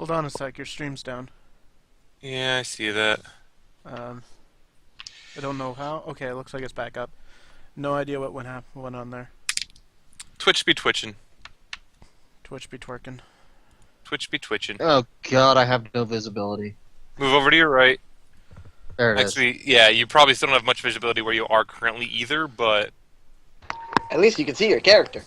Hold on a sec, your stream's down. Yeah, I see that. I don't know how. Okay, it looks like it's back up. No idea what went on there. Twitch be twitching. Twitch be twerking. Twitch be twitching. Oh god, I have no visibility. Move over to your right. There it is. Actually, yeah, you probably still don't have much visibility where you are currently either, but At least you can see your character.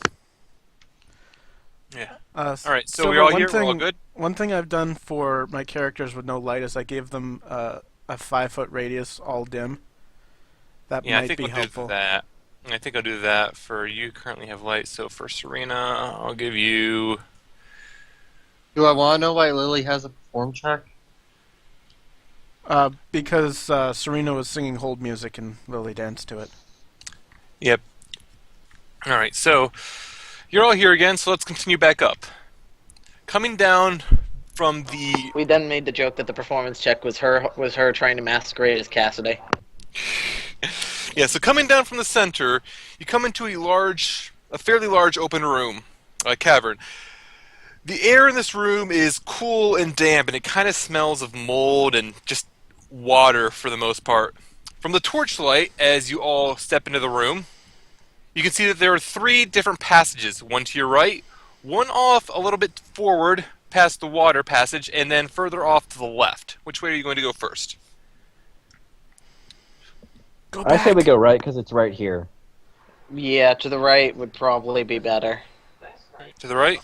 yeah. Alright, so we're all here, we're all good? One thing I've done for my characters with no light is I gave them a 5-foot radius, all dim. That Yeah, I might think be we'll helpful. do that. I think I'll do that for you. Currently have light, so for Surina, I'll give you. Do I want to know why Lily has a perform check? Because Serena was singing hold music and Lily danced to it. Yep. All right, so you're all here again. So let's continue back up. Coming down from the. We then made the joke that the performance check was her trying to masquerade as Cassidy. Yeah, so coming down from the center, you come into a fairly large open room, a cavern. The air in this room is cool and damp, and it kind of smells of mold and just water for the most part. From the torchlight, as you all step into the room, you can see that there are 3 different passages. One to your right, one off a little bit forward past the water passage, and then further off to the left. Which way are you going to go first? I say we go right because it's right here. Yeah, to the right would probably be better. To the right?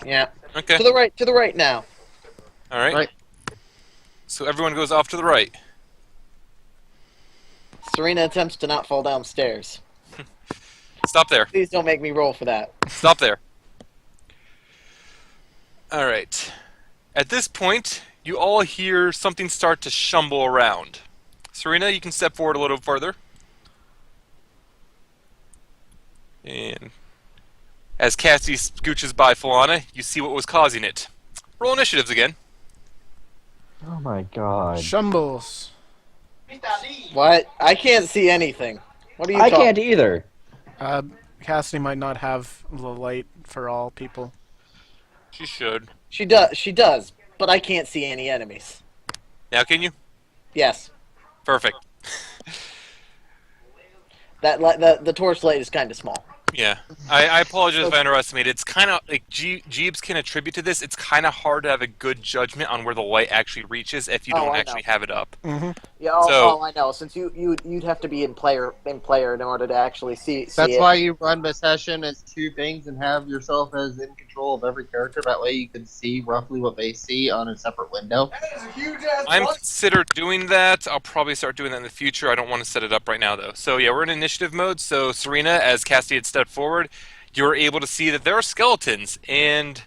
Yeah. Okay. To the right now. All right. Right. So everyone goes off to the right. Serena attempts to not fall downstairs. Stop there. Please don't make me roll for that. Stop there. All right. At this point, you all hear something start to shumble around. Serena, you can step forward a little further. And as Cassie scooches by Falana, you see what was causing it. Roll initiatives again. Oh my god. Shumbles. What? I can't see anything. What are you I talking? can't either. Cassidy might not have the light for all people. She should. She does, but I can't see any enemies. Now can you? Yes. Perfect. The torchlight is kind of small. Yeah, I apologize if I underestimated. It's kind of like Jeebs can attribute to this. It's kind of hard to have a good judgment on where the light actually reaches if you don't I actually know. have it up. Mm-hmm. Yeah, I know. Since you'd have to be in player in order to actually see That's it. why you run the session as 2 things and have yourself as in control of every character. That way you can see roughly what they see on a separate window. I'm considered doing that. I'll probably start doing that in the future. I don't want to set it up right now, though. So, yeah, we're in initiative mode. So, Serena, as Cassie had stepped forward, you're able to see that there are skeletons. And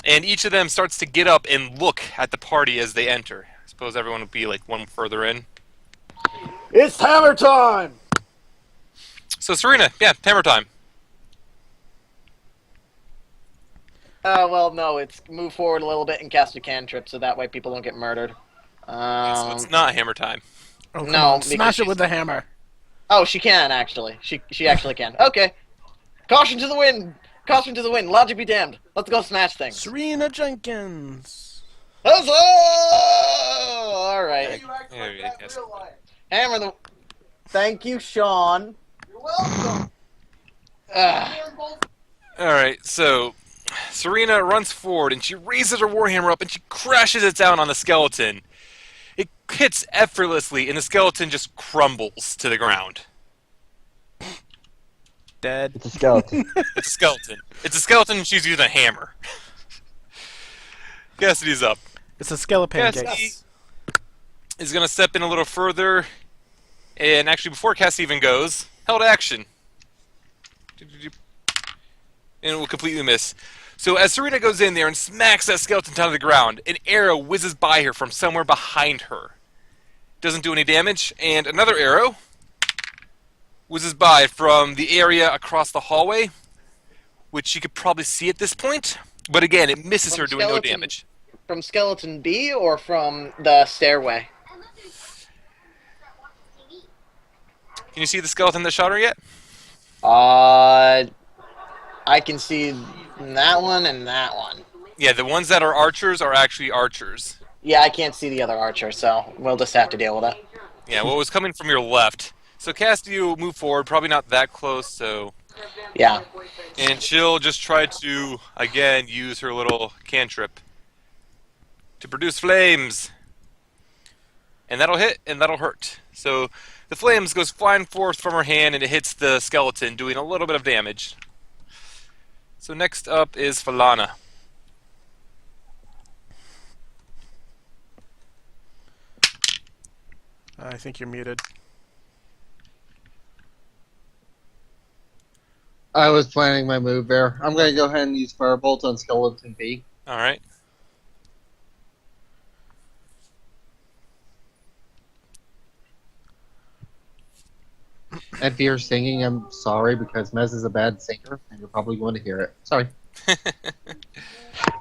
each of them starts to get up and look at the party as they enter. I suppose everyone would be, like, one further in. It's hammer time! So, Serena, yeah, hammer time. Well, no, it's move forward a little bit and cast a cantrip so that way people don't get murdered. So it's not hammer time. Oh, come No, on. because Smash it she's- with the hammer. Oh, she can, actually. She actually can. Okay. Caution to the wind! Caution to the wind! Logic be damned. Let's go smash things. Serena Jenkins. Huzzah! Alright. There you go. Hammer the... Thank you, Sean. You're welcome. Alright, so Serena runs forward and she raises her warhammer up and she crashes it down on the skeleton. It hits effortlessly and the skeleton just crumbles to the ground. Dead. It's a skeleton. It's a skeleton. It's a skeleton and she's using a hammer. Cassidy's up. It's a skeleton Cassidy case. is going to step in a little further. And actually, before Cassidy even goes, held action. And it will completely miss. So as Serena goes in there and smacks that skeleton down to the ground, an arrow whizzes by her from somewhere behind her. Doesn't do any damage, and another arrow whizzes by from the area across the hallway, which you could probably see at this point. But again, it misses her, doing no damage. From Skeleton B or from the stairway? Can you see the skeleton that shot her yet? I can see that one and that one. Yeah, the ones that are archers are actually archers. Yeah, I can't see the other archer, so we'll just have to deal with it. Yeah, what was coming from your left. So Cassidy will move forward, probably not that close, so... Yeah. And she'll just try to, again, use her little cantrip to produce flames. And that'll hit, and that'll hurt. So the flames goes flying forth from her hand, and it hits the skeleton, doing a little bit of damage. So next up is Falana. I think you're muted. I was planning my move there. I'm going to go ahead and use Firebolt on Skeleton B. Alright. And if you're singing, I'm sorry because Mez is a bad singer, and you're probably going to hear it. Sorry.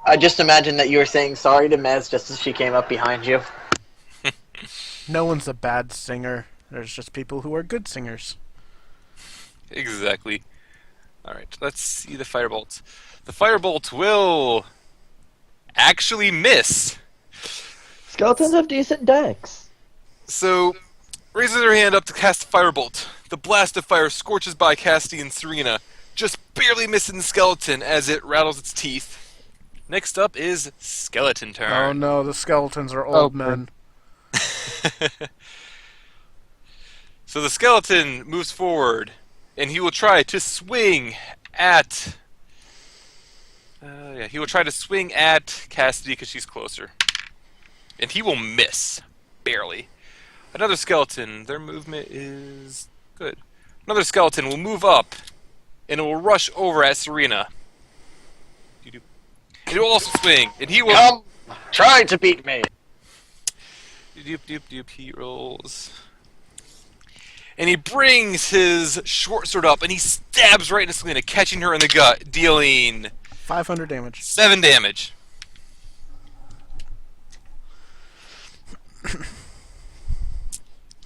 I just imagine that you were saying sorry to Mez just as she came up behind you. No one's a bad singer. There's just people who are good singers. Exactly. Alright, let's see the firebolt. The firebolt will actually miss. Skeletons have decent decks. So, raises her hand up to cast the firebolt. The blast of fire scorches by Cassidy and Surina, just barely missing the skeleton as it rattles its teeth. Next up is skeleton Oh turn. no, the skeletons are old Oh, men. So the skeleton moves forward, and he will try to swing at... he will try to swing at Cassidy because she's closer. And he will miss. Barely. Another skeleton, their movement is good. Another skeleton will move up, and it will rush over at Surina. It will also swing, and he will... Come, try to beat me. Doop, doop, doop, he rolls. And he brings his short sword up, and he stabs right into Selena, catching her in the gut, dealing 500 damage. 7 damage.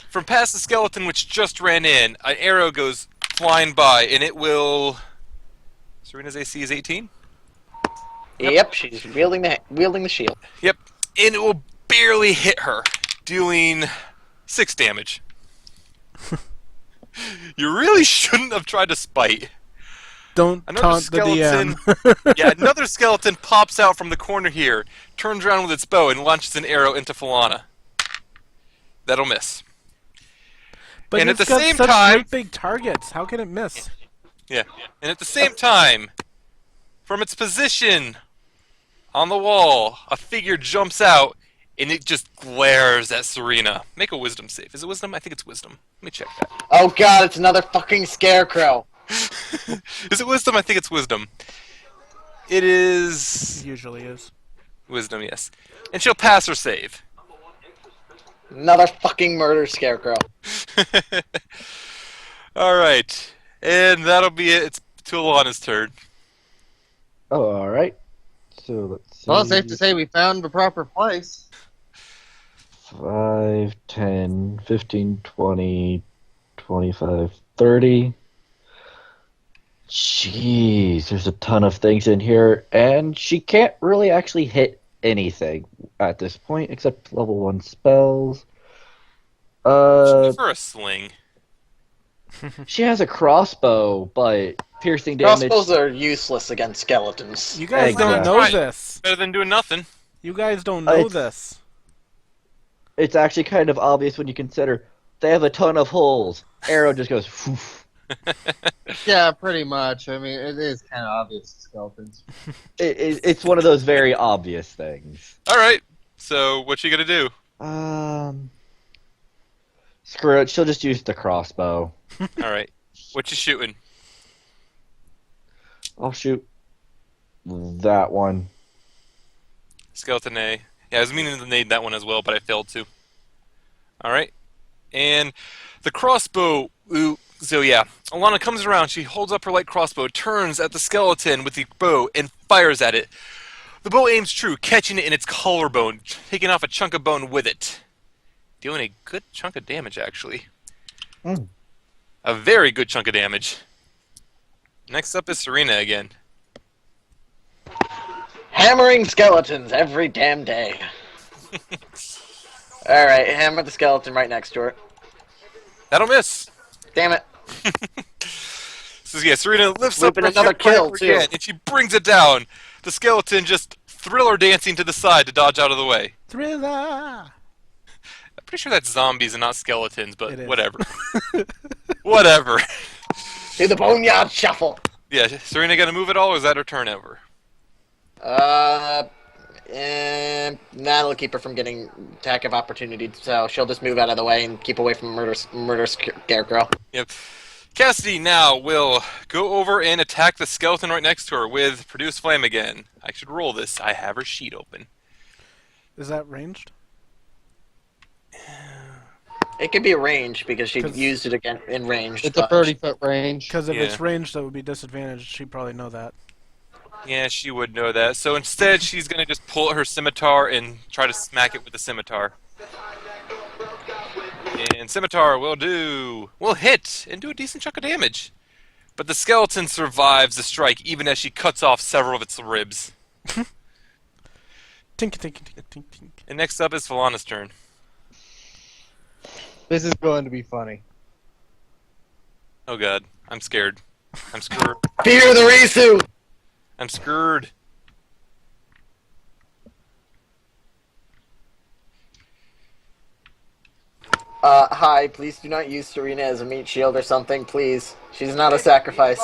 From past the skeleton, which just ran in, an arrow goes flying by, and it will... Serena's AC is 18? Yep, she's wielding the shield. Yep. And it will barely hit her, dealing 6 damage. You really shouldn't have tried to spite. Don't Another taunt the skeleton. DM. Yeah, another skeleton pops out from the corner here, turns around with its bow, and launches an arrow into Falana. That'll miss. But And at it's the got same such time- great big targets. How can it miss? Yeah. And at the same time, from its position on the wall, a figure jumps out, and it just glares at Surina. Make a wisdom save. Is it wisdom? I think it's wisdom. Let me check that. Oh god, it's another fucking scarecrow. Is it wisdom? I think it's wisdom. It is It usually is. wisdom, yes. And she'll pass her save. Another fucking murder scarecrow. Alright. And that'll be it. It's to Alana's turn. Oh, alright. So let's see. Well, it's safe to say we found the proper place. 5, 10, 15, 20, 25, 30. Jeez, there's a ton of things in here, and she can't really actually hit anything at this point except level 1 spells. For a sling. She has a crossbow, but piercing damage. Crossbows are useless against skeletons. You guys don't Exactly. know Right. this. Better than doing nothing. You guys don't know It's- this. It's actually kind of obvious when you consider they have a ton of holes. Arrow just goes. Whoof. Yeah, pretty much. I mean, it is kind of obvious skeletons. It's one of those very obvious things. Alright. So, what you gonna do? Screw it. She'll just use the crossbow. Alright. What you shooting? I'll shoot that one. Skeleton A. Yeah, I was meaning to nade that one as well, but I failed to. Alright. And the crossbow... So yeah, Elana comes around, she holds up her light crossbow, turns at the skeleton with the bow, and fires at it. The bow aims true, catching it in its collarbone, taking off a chunk of bone with it. Doing a good chunk of damage, actually. Mm. A very good chunk of damage. Next up is Surina again. Hammering skeletons every damn day. Alright, hammer the skeleton right next to her. That'll miss. Damn it. So yeah, Surina lifts up Whipping her another kill, hammer too. again, and she brings it down. The skeleton just thriller dancing to the side to dodge out of the way. Thriller. I'm pretty sure that's zombies and not skeletons, but It is. whatever. Whatever. Do the boneyard shuffle. Yeah, Surina gonna move at all, or is that her turn over? That'll keep her from getting attack of opportunity, so she'll just move out of the way and keep away from murder scarecrow. Yep. Cassidy now will go over and attack the skeleton right next to her with Produce Flame again. I should roll this. I have her sheet open. Is that ranged? It could be a range because she 'Cause- used it again in range. It's a 30-foot range. Because if Yeah. it's ranged, that would be disadvantaged. She'd probably know that. Yeah, she would know that. So instead, she's going to just pull out her scimitar and try to smack it with the scimitar. And scimitar will hit and do a decent chunk of damage. But the skeleton survives the strike even as she cuts off several of its ribs. Tink, tink, tink, tink, tink. And next up is Falana's turn. This is going to be funny. Oh god, I'm scared. I'm screwed. Fear the Risu! I'm screwed. Hi, please do not use Surina as a meat shield or something, please. She's not a sacrifice.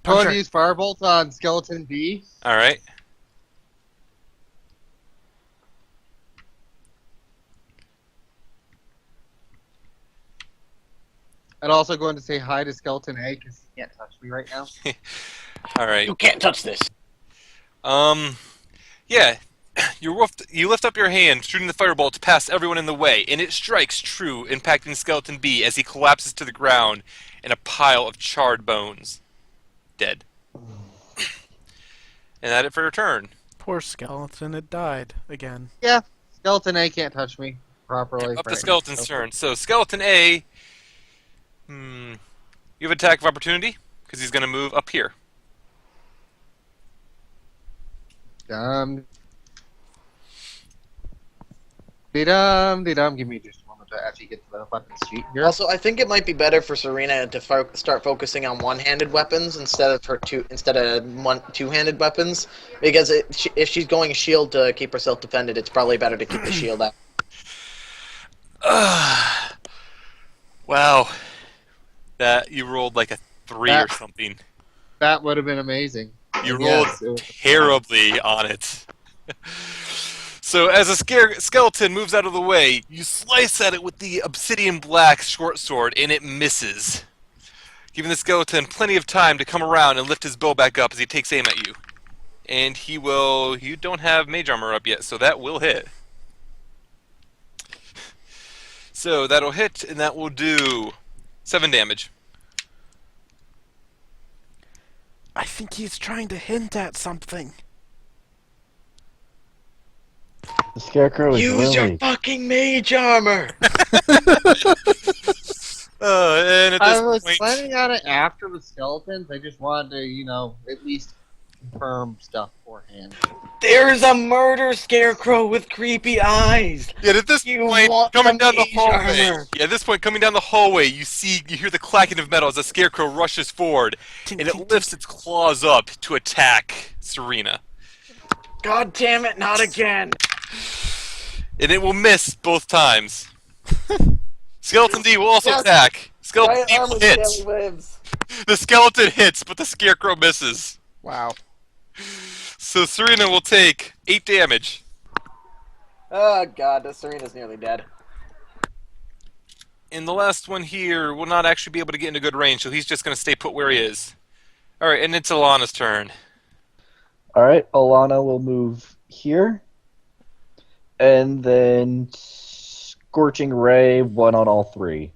Going Sure. to use Firebolt on Skeleton B. Alright. And also going to say hi to Skeleton A because he can't touch me right now. Alright. You can't touch this. Yeah. You lift up your hand, shooting the firebolt past everyone in the way, and it strikes true, impacting Skeleton B as he collapses to the ground in a pile of charred bones. Dead. And that it for your turn. Poor skeleton, it died again. Yeah, Skeleton A can't touch me properly. Up to right Skeleton's now. turn. So Skeleton A, you have attack of opportunity because he's going to move up here. Dee-dum. Give me just a moment to actually get to the weapons sheet here. Also, I think it might be better for Surina to start focusing on one-handed weapons instead of two-handed weapons, because if she's going shield to keep herself defended, it's probably better to keep the shield out. Wow. That you rolled like a 3 or something. That would have been amazing. You Yes, rolled terribly on it. So as a skeleton moves out of the way, you slice at it with the obsidian black short sword, and it misses, giving the skeleton plenty of time to come around and lift his bow back up as he takes aim at you. And he will... You don't have mage armor up yet, so that will hit. So that'll hit, and that will do 7 damage. I think he's trying to hint at something. The Scarecrow is Use your really... fucking mage armor! And at I this was point... planning on it after the skeletons. I just wanted to, at least confirm stuff beforehand. There's a murder scarecrow with creepy eyes! Yeah, at this You point, want coming the down the mage hallway. armor. Yeah, at this point, coming down the hallway, you hear the clacking of metal as the scarecrow rushes forward, Tink, and it tink, lifts its claws up to attack Surina. God damn it, not again! And it will miss both times. Skeleton D will also Yes. attack. Skeleton My D armor will hit. still lives. The skeleton hits, but the scarecrow misses. Wow. So Surina will take 8 damage. Oh god, the Serena's nearly dead. And the last one here will not actually be able to get into good range, so he's just going to stay put where he is. Alright, and it's Alana's turn. Alright, Elana will move here. And then Scorching Ray, one on all 3.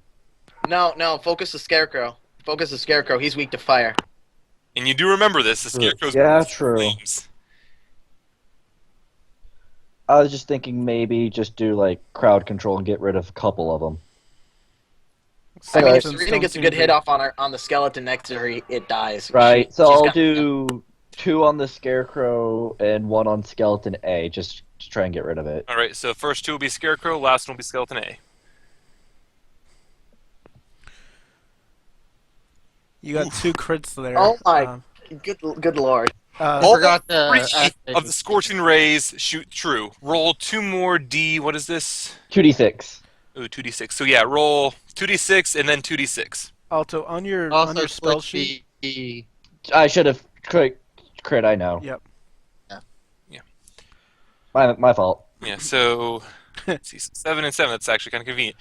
No, focus the scarecrow. Focus the scarecrow, he's weak to fire. And you do remember this, the True. scarecrow's Yeah, true. flames. I was just thinking maybe just do like crowd control and get rid of a couple of them. I mean, if Skeletons Serena don't gets a seem good to hit be- off on the skeleton next to her, it dies. Right, She's so I'll got- do 2 on the Scarecrow and 1 on Skeleton A, just to try and get rid of it. All right, so first 2 will be Scarecrow, last one will be Skeleton A. You got 2 crits there. Oh my, good lord. I All forgot to 3 activate of the Scorching Rays shoot true. Roll 2 more D. What is this? 2d6. Ooh, 2d6. So yeah, roll 2d6 and then 2d6. Alto, on your Also, spell switch sheet. I should have crit, I know. Yep. My fault. Yeah, so let's see, 7 and 7. That's actually kind of convenient.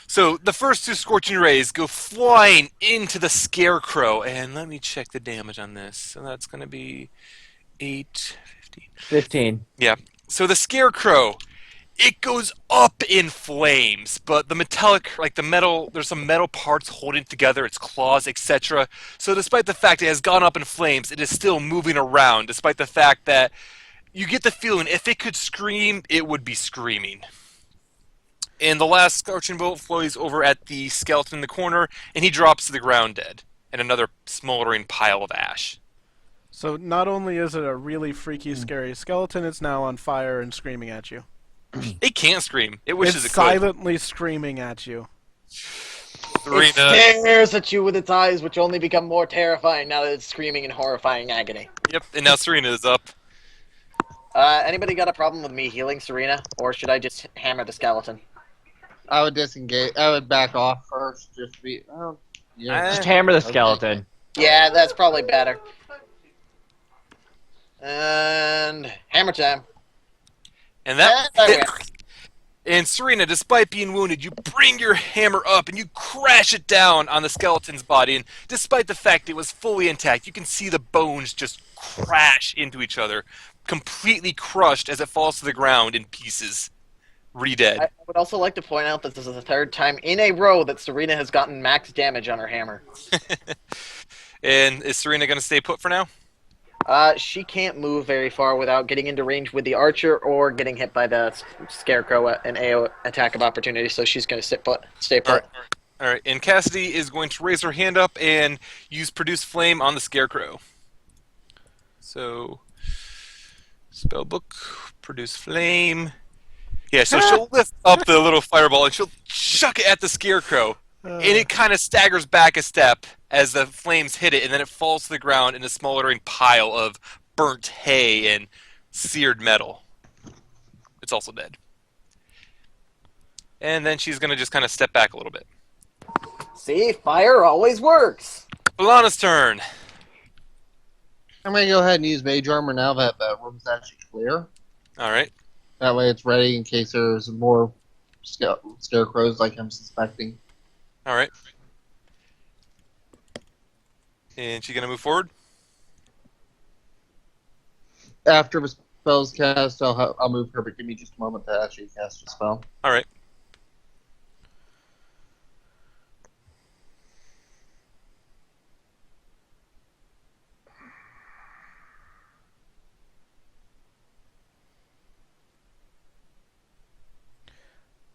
So the first 2 Scorching Rays go flying into the Scarecrow, and let me check the damage on this. So that's going to be 8, 15. 15. Yeah. So the Scarecrow, it goes up in flames, but the metallic, like the metal, there's some metal parts holding it together, its claws, etc. So despite the fact it has gone up in flames, it is still moving around, despite the fact that you get the feeling if it could scream, it would be screaming. And the last Scorching Bolt flies over at the skeleton in the corner, and he drops to the ground dead, and another smoldering pile of ash. So not only is it a really freaky, scary skeleton, it's now on fire and screaming at you. It can't scream. It wishes It's it could. silently screaming at you. It Serena. stares at you with its eyes, which only become more terrifying now that it's screaming in horrifying agony. Yep, and now Serena is up. Anybody got a problem with me healing Serena, or should I just hammer the skeleton? I would disengage. I would back off first. Just be. Oh, yeah. Just hammer the skeleton. Yeah, that's probably better. And hammer time. And that Yeah, hit. And Serena, despite being wounded, you bring your hammer up and you crash it down on the skeleton's body. And despite the fact it was fully intact, you can see the bones just crash into each other, completely crushed as it falls to the ground in pieces. Re-dead. I would also like to point out that this is the 3rd time in a row that Serena has gotten max damage on her hammer. And is Serena going to stay put for now? She can't move very far without getting into range with the archer or getting hit by the scarecrow at an AO attack of opportunity, so she's going to stay put. All right, and Cassidy is going to raise her hand up and use Produce Flame on the Scarecrow. So, spellbook, Produce Flame. Yeah, so she'll lift up the little fireball and she'll chuck it at the Scarecrow. And it kind of staggers back a step as the flames hit it, and then it falls to the ground in a smoldering pile of burnt hay and seared metal. It's also dead. And then she's going to just kind of step back a little bit. See, fire always works. Falana's turn. I'm gonna go ahead and use Mage Armor now that the room's actually clear. All right. That way, it's ready in case there's more scarecrows, like I'm suspecting. All right. And she's going to move forward? After the spell's cast, I'll move her, but give me just a moment to actually cast a spell. All right.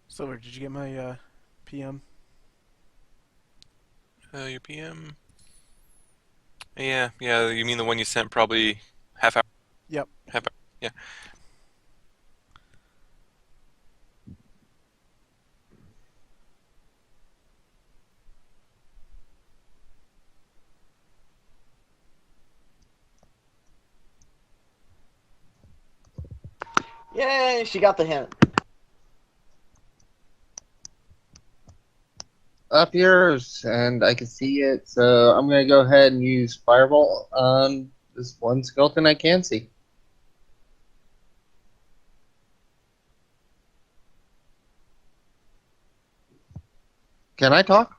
Silver, did you get my PM? Your PM? Yeah, you mean the one you sent probably half hour? Yep. Half hour, yeah. Yay, she got the hint. Up yours, and I can see it, so I'm gonna go ahead and use Fireball on this one skeleton I can see. Can I talk?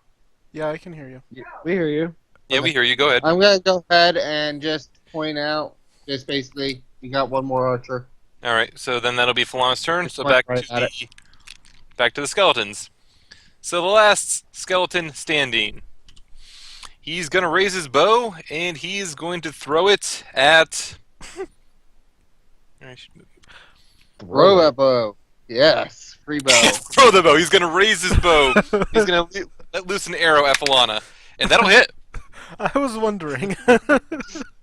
Yeah, I can hear you. We hear you. Yeah, we hear you. Go ahead. I'm gonna go ahead and just point out, just basically, we got one more archer. All right, so then that'll be Falana's turn. So Right back at to the skeletons. So the last skeleton standing. He's going to raise his bow, and he's going to throw it at... I should move. Throw that bow. Yes, free bow. Throw the bow. He's going to raise his bow. He's going to let loose an arrow at Falana, and that'll hit. I was wondering.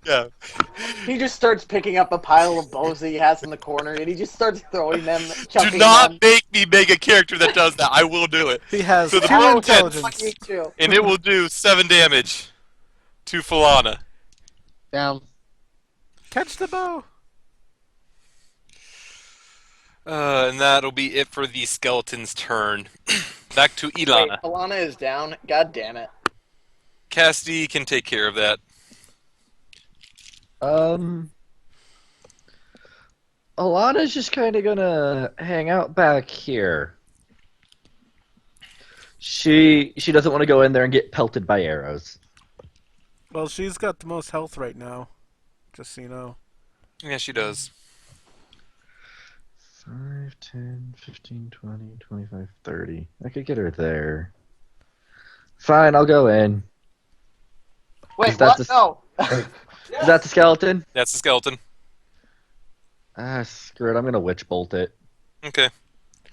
Yeah. He just starts picking up a pile of bows that he has in the corner, and he just starts throwing them, Do chucking not them. make me make a character that does that. I will do it. He has So the 2 bow intelligence. Fuck you too. And it will do 7 damage to Falana. Down. Catch the bow. And that'll be it for the skeleton's turn. Back to Wait, Elana. Falana is down. God damn it. Cassidy can take care of that. Alana's just kind of gonna hang out back here. She doesn't want to go in there and get pelted by arrows. Well, she's got the most health right now. Just so you know. Yeah, she does. 5, 10, 15, 20, 25, 30. I could get her there. Fine, I'll go in. Wait, Is that what? No. Is that the skeleton? That's the skeleton. Ah, screw it. I'm gonna witch bolt it. Okay.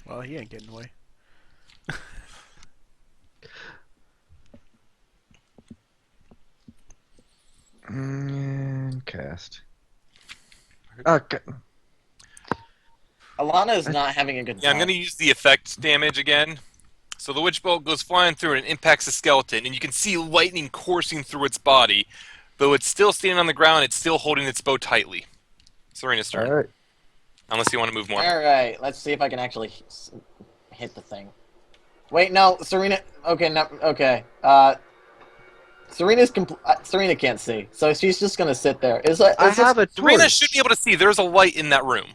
Well, he ain't getting away. And cast. Okay. Alana is not having a good time. Yeah, I'm going to use the effect damage again. So the witch bolt goes flying through and impacts the skeleton, and you can see lightning coursing through its body. Though it's still standing on the ground, it's still holding its bow tightly. Serina's turn. All right. Unless you want to move more. Alright, let's see if I can actually hit the thing. Wait, no, Serina... Okay, no, okay. Serina can't see, so she's just gonna sit there. I have a torch. Serena should be able to see. There's a light in that room.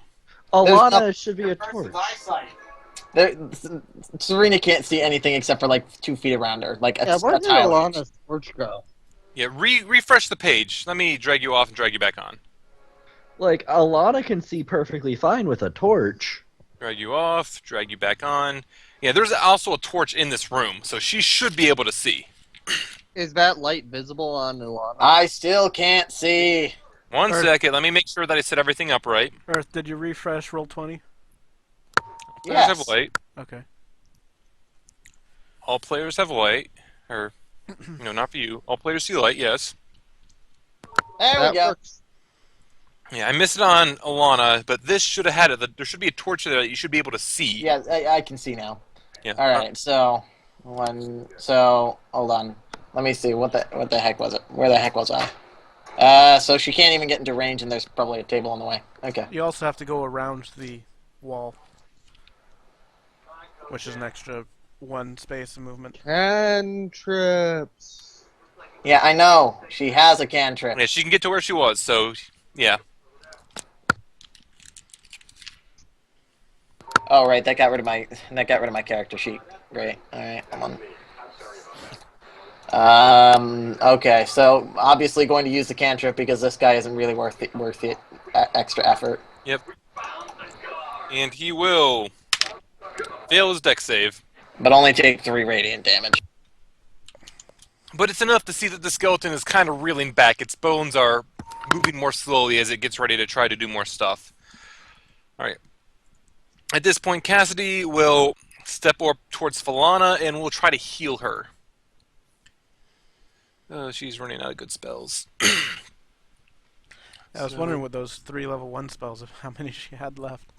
Alana should be a torch. Serina can't see anything except for like 2 feet around her, like Yeah, a where did tile. Alana's torch go? Yeah, refresh the page. Let me drag you off and drag you back on. Like, Alana can see perfectly fine with a torch. Drag you off, drag you back on. Yeah, there's also a torch in this room, so she should be able to see. Is that light visible on Elana? I still can't see. One Earth. second, let me make sure that I set everything up right. Earth, did you refresh roll 20? Players have Yes. light. Okay. All players have light. Or, no, not for you. All players see light, yes. There That we go. works. Yeah, I missed it on Alana, but this should have had it. There should be a torch there that you should be able to see. Yeah, I can see now. Yeah. Alright, so... hold on. Let me see, what the heck was it? Where the heck was I? So she can't even get into range, and there's probably a table in the way. Okay. You also have to go around the wall, which is an extra 1 space of movement. Cantrips. Yeah, I know. She has a cantrip. Yeah, she can get to where she was, so, yeah. Oh, right, that got rid of my character sheet. Great. Alright, I'm on. Okay, so obviously going to use the cantrip because this guy isn't really worth the extra effort. Yep. And he will fail his dex save. But only take 3 radiant damage. But it's enough to see that the skeleton is kind of reeling back. Its bones are moving more slowly as it gets ready to try to do more stuff. Alright. At this point, Cassidy will step up towards Falana and will try to heal her. She's running out of good spells. I was wondering with those 3 level 1 spells, how many she had left.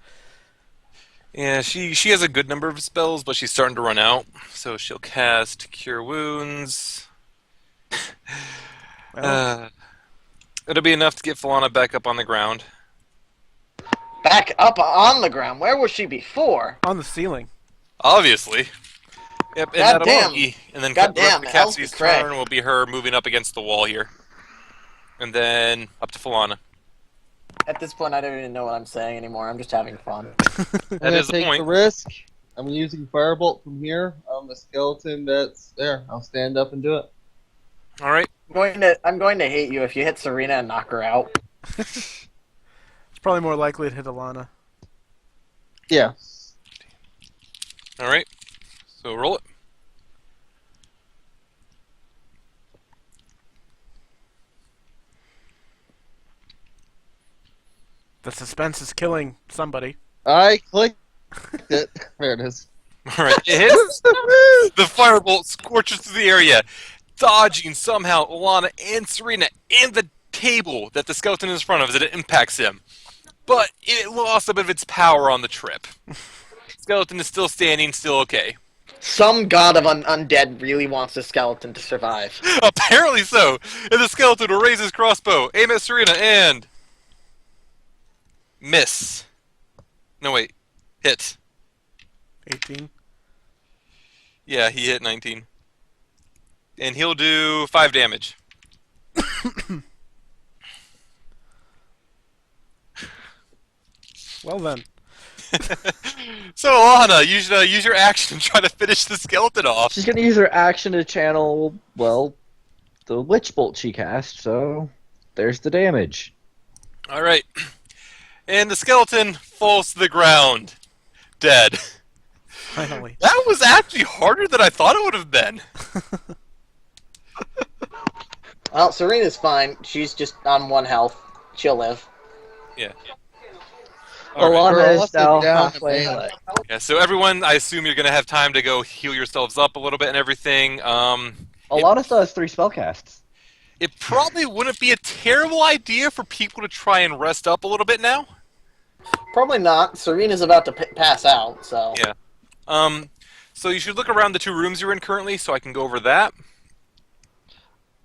Yeah, she has a good number of spells, but she's starting to run out. So she'll cast Cure Wounds. Well, It'll be enough to get Falana back up on the ground. Back up on the ground. Where was she before? on the ceiling. Obviously. Yep, and God that'll damn. be, and then God the rest damn, of Cassidy's Elfie Craig. turn will be her moving up against the wall here. And then up to Falana. At this point, I don't even know what I'm saying anymore. I'm just having fun. That is the take point. the risk. I'm using Firebolt from here on the skeleton that's there. I'll stand up and do it. Alright. I'm going to hate you if you hit Serena and knock her out. It's probably more likely to hit Elana. Yeah. Alright. So roll it. The suspense is killing somebody. I clicked it. There it is. Alright, it hits. The firebolt scorches through the area. dodging somehow Elana and Surina and the table that the skeleton is in front of as it impacts him. But it lost a bit of its power on the trip. Skeleton is still standing, still okay. Some god of undead really wants the skeleton to survive. Apparently so. And the skeleton will raise his crossbow, aim at Surina, and miss. No, wait. Hit. 18. Yeah, he hit 19. And he'll do 5 damage. Well then. So, Alana, use your action and try to finish the skeleton off. She's gonna use her action to channel, well, the Witch Bolt she cast, so there's the damage. Alright. And the skeleton falls to the ground. Dead. Finally. That was actually harder than I thought it would have been. Well, Serena's fine. She's just on 1 health. She'll live. Yeah. Alright. Alana We're is also now down to halfway. melee. Yeah, so everyone, I assume you're going to have time to go heal yourselves up a little bit and everything. Alana still has 3 spellcasts. It probably wouldn't be a terrible idea for people to try and rest up a little bit now. Probably not. Serena's about to pass out, so... Yeah. So you should look around the 2 rooms you're in currently, so I can go over that.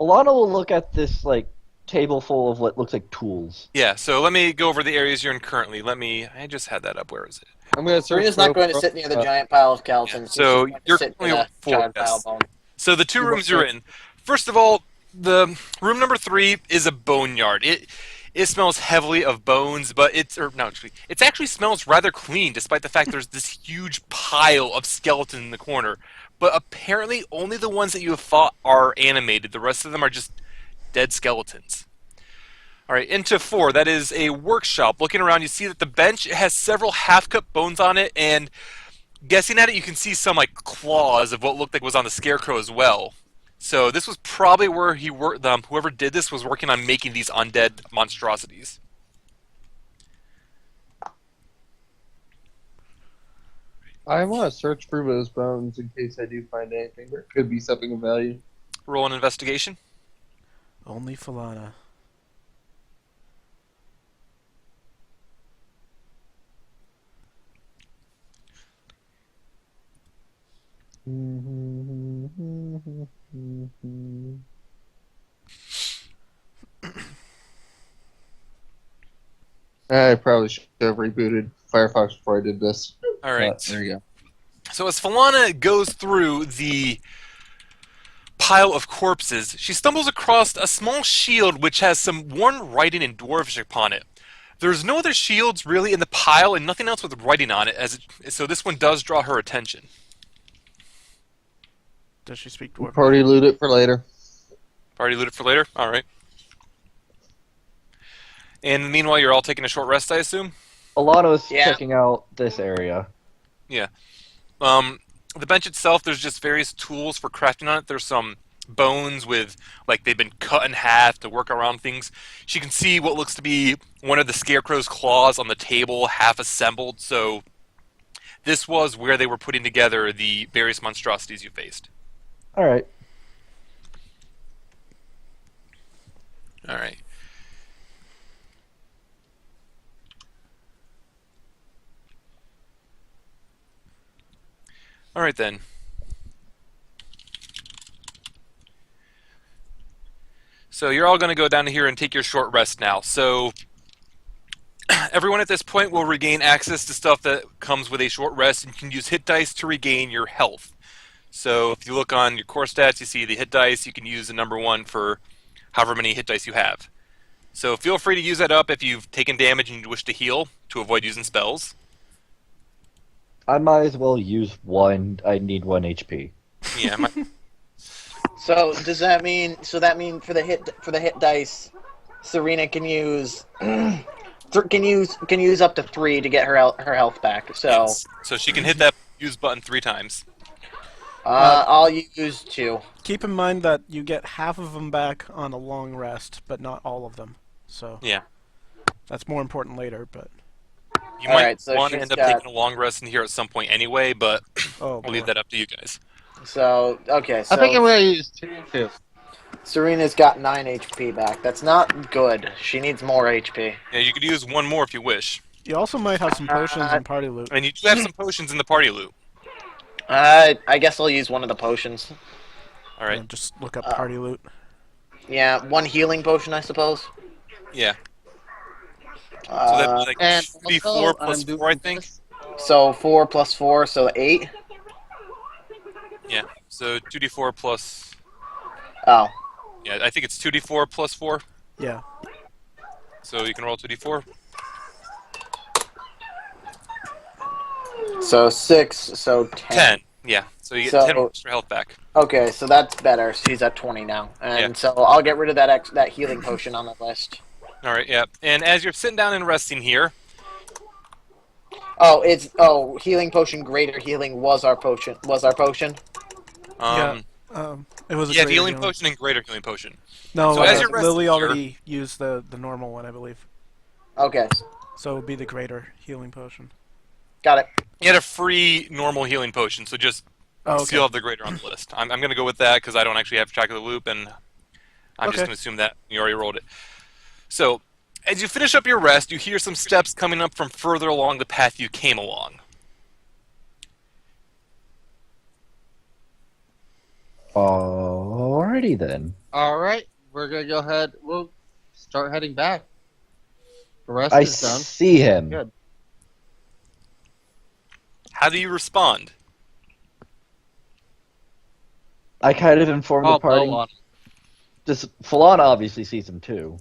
Alana will look at this, like, table full of what looks like tools. Yeah, so let me go over the areas you're in currently. I just had that up. Where is it? I'm gonna Serena's not going to sit near the giant pile of skeletons. So She's going to you're sit currently in a 4, giant pile yes. of bone. So the 2 rooms you're in. First of all, the room number 3 is a boneyard. It smells heavily of bones, but it actually smells rather clean, despite the fact there's this huge pile of skeleton in the corner. But apparently, only the ones that you have fought are animated. The rest of them are just dead skeletons. All right, into 4. That is a workshop. Looking around, you see that the bench has several half-cut bones on it, and guessing at it, you can see some like claws of what looked like was on the scarecrow as well. So this was probably where he worked. Whoever did this was working on making these undead monstrosities. I want to search for those bones in case I do find anything. There could be something of value. Roll an investigation. Only Falana. I probably should have rebooted Firefox before I did this. All right. But there you go. So as Falana goes through the pile of corpses, she stumbles across a small shield which has some worn writing in Dwarvish upon it. There's no other shields really in the pile and nothing else with writing on it, so this one does draw her attention. Does she speak Dwarf? Party loot it for later. Already loot it for later? Alright. And meanwhile, you're all taking a short rest, I assume? Alana was Yeah. checking out this area. Yeah. The bench itself, there's just various tools for crafting on it. There's some bones with, like, they've been cut in half to work around things. She can see what looks to be one of the scarecrow's claws on the table, half assembled, so this was where they were putting together the various monstrosities you faced. Alright. Alright. Alright then. So you're all going to go down here and take your short rest now. So everyone at this point will regain access to stuff that comes with a short rest, and you can use hit dice to regain your health. So if you look on your core stats, you see the hit dice. You can use the number 1 for however many hit dice you have. So feel free to use that up if you've taken damage and you wish to heal to avoid using spells. I might as well use 1. I need 1 HP. Yeah, So does that mean? So that mean for the hit dice, Surina can use can use up to 3 to get her health back. So yes. So she can hit that use button 3 times. I'll use 2. Keep in mind that you get half of them back on a long rest, but not all of them. So Yeah. that's more important later. But You All might right, so want to she's end up got- taking a long rest in here at some point anyway, but oh, I'll leave boy. that up to you guys. So, okay, I think I'm so gonna use 2 too. Serena's got 9 HP back. That's not good. She needs more HP. Yeah, you could use one more if you wish. You also might have some potions and party loot. And you do have some potions in the party loot. I guess I'll use one of the potions. All right. Yeah, just look up party loot. Yeah, one healing potion, I suppose. Yeah. So that'd be like And 2d4 also, plus I'm doing 4, I think. this. So 4 plus 4, so 8. Yeah. So 2d4 plus. Oh, Yeah, I think it's 2d4 plus 4. Yeah. So you can roll 2d4. so 6, so 10. 10. Yeah. So you get So- 10 extra health back. Okay, so that's better. She's at 20 now, and Yeah. so I'll get rid of that healing potion on the list. All right. Yeah. And as you're sitting down and resting here, Healing potion, greater healing was our potion. It was a yeah, greater healing potion and greater healing potion. No, So as you're resting Lily here- already used the normal one, I believe. Okay, So it would be the greater healing potion. got it. You had a free normal healing potion, so just Oh, okay. still have the greater on the list. I'm going to go with that because I don't actually have track of the loop, and I'm just Okay. going to assume that you already rolled it. So, as you finish up your rest, you hear some steps coming up from further along the path you came along. Alrighty then. All right, we're gonna go ahead. We'll start heading back. The rest I is done. see him. Good. How do you respond? I kind of informed Oh, the party. blow on him. Falana obviously sees him too.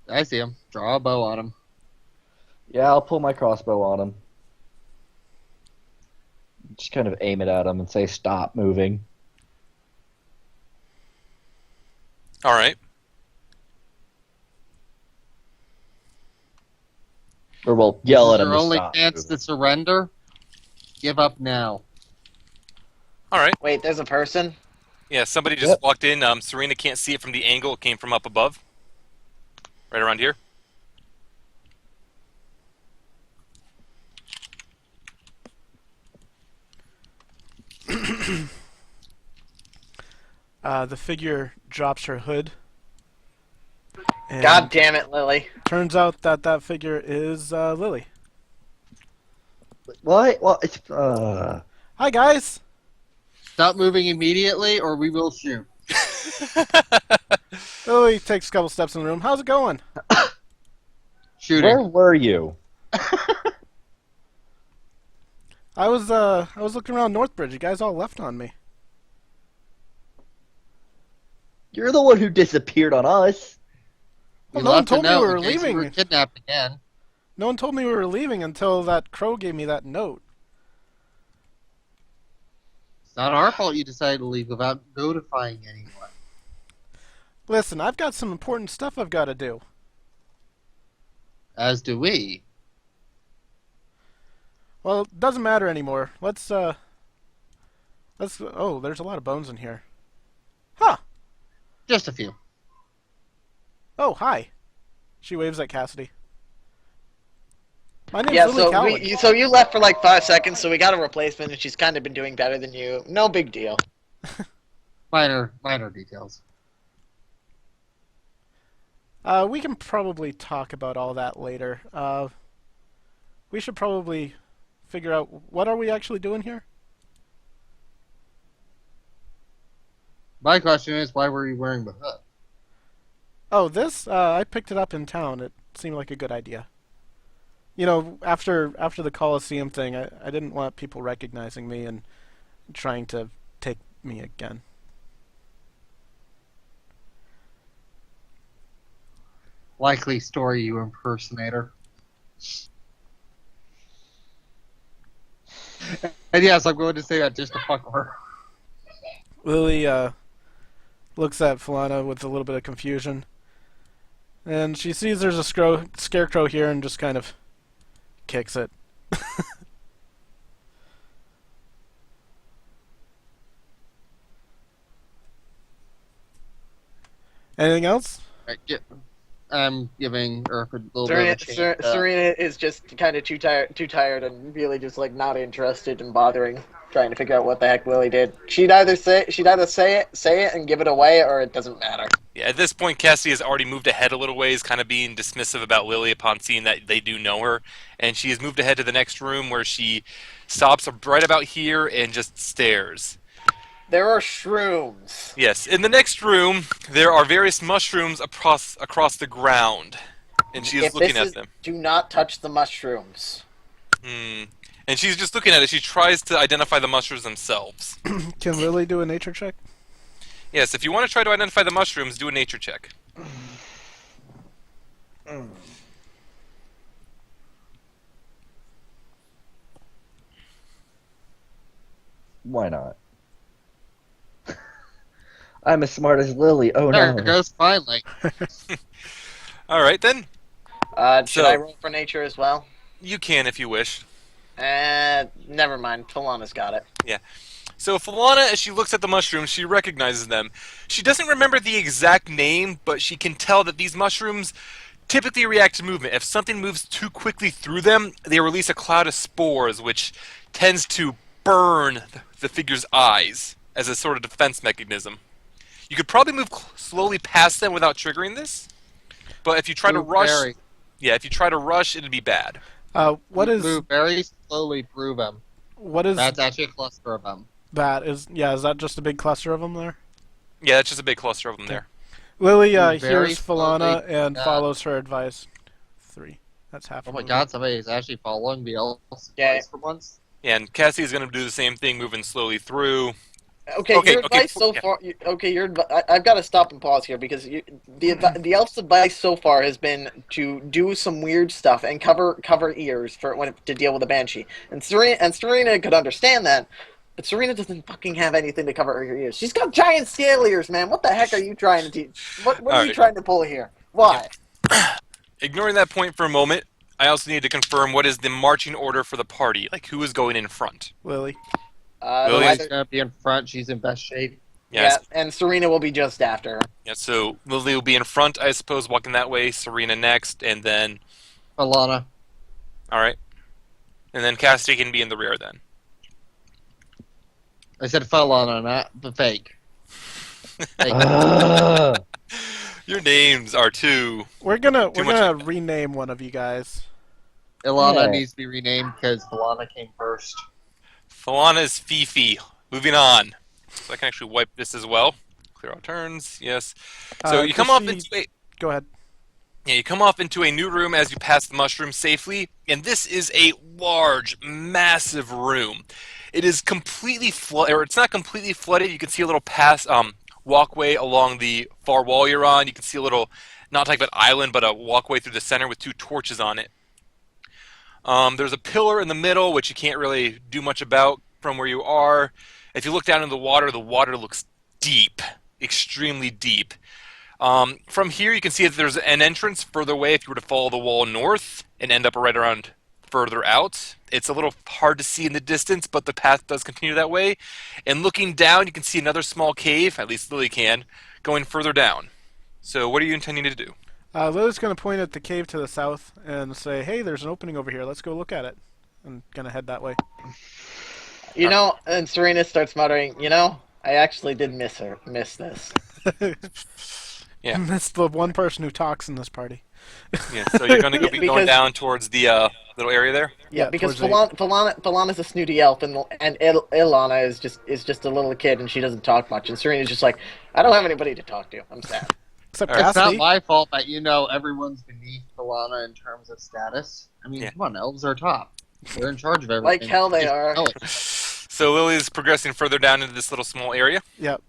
I see him. Draw a bow on him. Yeah, I'll pull my crossbow on him. Just kind of aim it at him and say, "Stop moving." All right. Or we'll yell This at is him your to only stop chance moving. to surrender. Give up now. All right. Wait, there's a person? Yeah, somebody just Yep. walked in. Surina can't see it from the angle. It came from up above. Right around here. The figure drops her hood. And God damn it, Lily. turns out that figure is Lily. What? Well, it's Hi, guys! Stop moving immediately, or we will shoot. Lily takes a couple steps in the room. How's it going? Shooting. where were you? I was looking around Northbridge. You guys all left on me. You're the one who disappeared on us. We no one left a told me we note were in case you leaving. were kidnapped again. No one told me we were leaving until that crow gave me that note. It's not our fault you decided to leave without notifying anyone. Listen, I've got some important stuff I've got to do. As do we. Well, it doesn't matter anymore. Let's oh, there's a lot of bones in here. Huh. Just a few. Oh, hi. She waves at Cassidy. My name's Yeah, Lily Cowan. so you left for like 5 seconds, so we got a replacement, and she's kind of been doing better than you. No big deal. Minor details. We can probably talk about all that later. We should probably figure out what are we actually doing here? My question is, why were you wearing the hood? Oh, this? I picked it up in town. It seemed like a good idea. You know, after the Coliseum thing, I didn't want people recognizing me and trying to take me again. Likely story, you impersonator. And yes, I'm going to say that just to fuck with her. Lily looks at Falana with a little bit of confusion. And she sees there's a scarecrow here and just kind of kicks it. Anything else? Alright, I'm giving Earth a little bit of a chance. Serena is just kind of too tired, and really just like not interested in bothering, trying to figure out what the heck Lily did. She'd either say it and give it away, or it doesn't matter. Yeah, at this point, Cassie has already moved ahead a little ways, kind of being dismissive about Lily upon seeing that they do know her, and she has moved ahead to the next room where she stops right about here and just stares. There are shrooms. Yes, in the next room, there are various mushrooms across the ground, and she is looking at them. Do not touch the mushrooms. And she's just looking at it. She tries to identify the mushrooms themselves. Can Lily do a nature check? Yes, if you want to try to identify the mushrooms, do a nature check. Why not? I'm as smart as Lily. Oh There no. it goes, finally. All right, then. Should I roll for nature as well? You can if you wish. Never mind. Falana's got it. Yeah. So Falana, as she looks at the mushrooms, she recognizes them. She doesn't remember the exact name, but she can tell that these mushrooms typically react to movement. If something moves too quickly through them, they release a cloud of spores, which tends to burn the figure's eyes as a sort of defense mechanism. You could probably move slowly past them without triggering this, but if you try to rush, if you try to rush, it'd be bad. What is Move very slowly through them. what is That's actually a cluster of them. that? Is that just a big cluster of them there? Yeah, that's just a big cluster of them there. Lily Move very hears Falana slowly, and follows her advice. 3. That's half. Oh a my movement. god, somebody is actually following the elves Yeah. for once. Yeah, and Cassie is going to do the same thing, moving slowly through. Okay, Okay, your okay, advice so yeah. far. I've got to stop and pause here because the elf's advice so far has been to do some weird stuff and cover ears to deal with the banshee. And Serena could understand that, but Serena doesn't fucking have anything to cover her ears. She's got giant scale ears, man. What the heck are you trying to teach? What are you Alright. trying to pull here? Why? Ignoring that point for a moment, I also need to confirm what is the marching order for the party. Like, who is going in front? Lily. Lily Lily's is- gonna be in front. She's in best shape. Yes. Yeah, and Serena will be just after her. Yeah, so Lily will be in front, I suppose, walking that way. Serena next, and then... Falana. Alright. And then Cassie can be in the rear then. I said Falana, not the fake. Fake. Ah. Your names are too... We're gonna Too much. rename one of you guys. Ilana Yeah. needs to be renamed because Falana came first. Falana's Fifi. Moving on. So I can actually wipe this as well. Clear all turns, yes. So you come off into a... Go ahead. Yeah, you come off into a new room as you pass the mushroom safely, and this is a large, massive room. It is completely flooded, or it's not completely flooded. You can see a little walkway along the far wall you're on. You can see a little, not like an island, but a walkway through the center with 2 torches on it. There's a pillar in the middle, which you can't really do much about from where you are. If you look down into the water looks deep, extremely deep. From here, you can see that there's an entrance further away if you were to follow the wall north and end up right around further out. It's a little hard to see in the distance, but the path does continue that way. And looking down, you can see another small cave, at least Lily can, going further down. So what are you intending to do? Lily's gonna point at the cave to the south and say, "Hey, there's an opening over here. Let's go look at it." And gonna head that way. And Serena starts muttering, I actually did miss this. Yeah. That's the one person who talks in this party. Yeah, so you're going to be Because- going down towards the little area there? Yeah, because towards Falana's a snooty elf, and Elana is just a little kid, and she doesn't talk much. And Serena's just like, I don't have anybody to talk to. I'm sad. Except Alright. It's not Cassidy. my fault that everyone's beneath Falana in terms of status. I mean, Yeah. come on, elves are top. They're in charge of everything. Like hell they Just are. know it. So Lily's progressing further down into this little small area. Yep.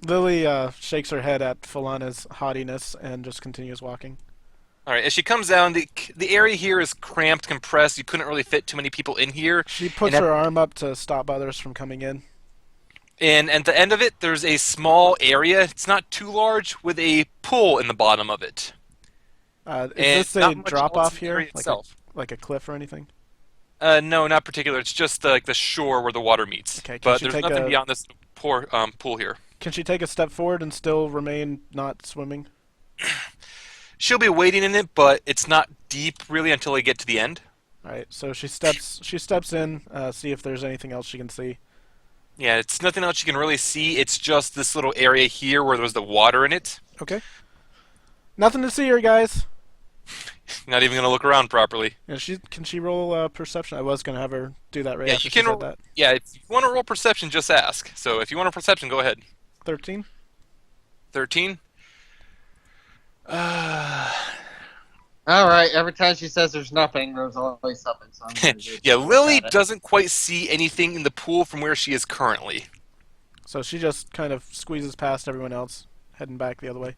Lily shakes her head at Falana's haughtiness and just continues walking. All right, as she comes down, the area here is cramped, compressed. You couldn't really fit too many people in here. She puts And her arm up to stop others from coming in. And at the end of it, there's a small area. It's not too large, with a pool in the bottom of it. Is And this not a much drop else off in the here? area itself. Like a cliff or anything? No, not particular. It's just like the shore where the water meets. Okay, can But she there's take nothing a- beyond this pool here. Can she take a step forward and still remain not swimming? She'll be wading in it, but it's not deep really until they get to the end. All right, so she steps in, see if there's anything else she can see. Yeah, it's nothing else you can really see. It's just this little area here where there was the water in it. Okay. Nothing to see here, guys. Not even going to look around properly. And can she roll perception? I was gonna have her do that right Yeah, after you she can. said that. Yeah, if you want to roll perception, just ask. So if you want a perception, go ahead. 13. 13. Alright, every time she says there's nothing, there's always something. So I'm gonna just Yeah, look Lily at it. doesn't quite see anything in the pool from where she is currently. So she just kind of squeezes past everyone else, heading back the other way.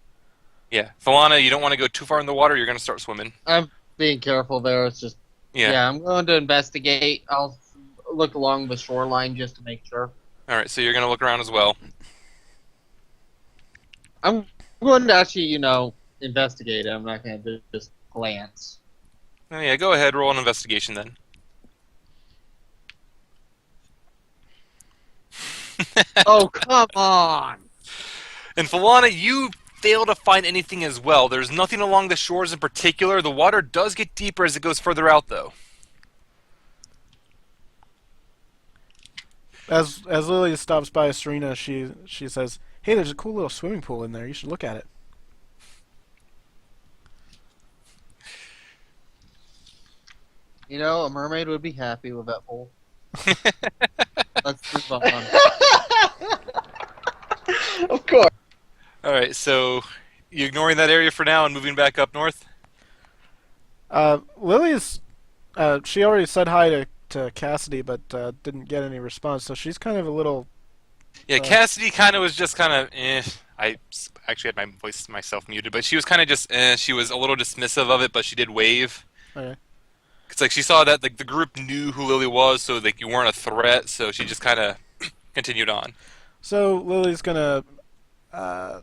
Yeah, Falana, you don't want to go too far in the water. You're going to start swimming. I'm being careful there. It's just, yeah, I'm going to investigate. I'll look along the shoreline just to make sure. All right, so you're going to look around as well. I'm going to actually, investigate it. I'm not going to just glance. Oh, yeah, go ahead. Roll an investigation then. Oh, come on! And Falana, you fail to find anything as well. There's nothing along the shores in particular. The water does get deeper as it goes further out, though. As Lily stops by Surina, she says, "Hey, there's a cool little swimming pool in there. You should look at it." A mermaid would be happy with that pool. Let's move on. Of course. All right, so you ignoring that area for now and moving back up north? Lily's, she already said hi to Cassidy, but didn't get any response. So she's kind of a little. Yeah, Cassidy kind of was just kind of, I actually had my voice myself muted, but she was kind of just, she was a little dismissive of it, but she did wave. Okay. It's like she saw that the group knew who Lily was, so like you weren't a threat, so she just kind of continued on. So Lily's gonna,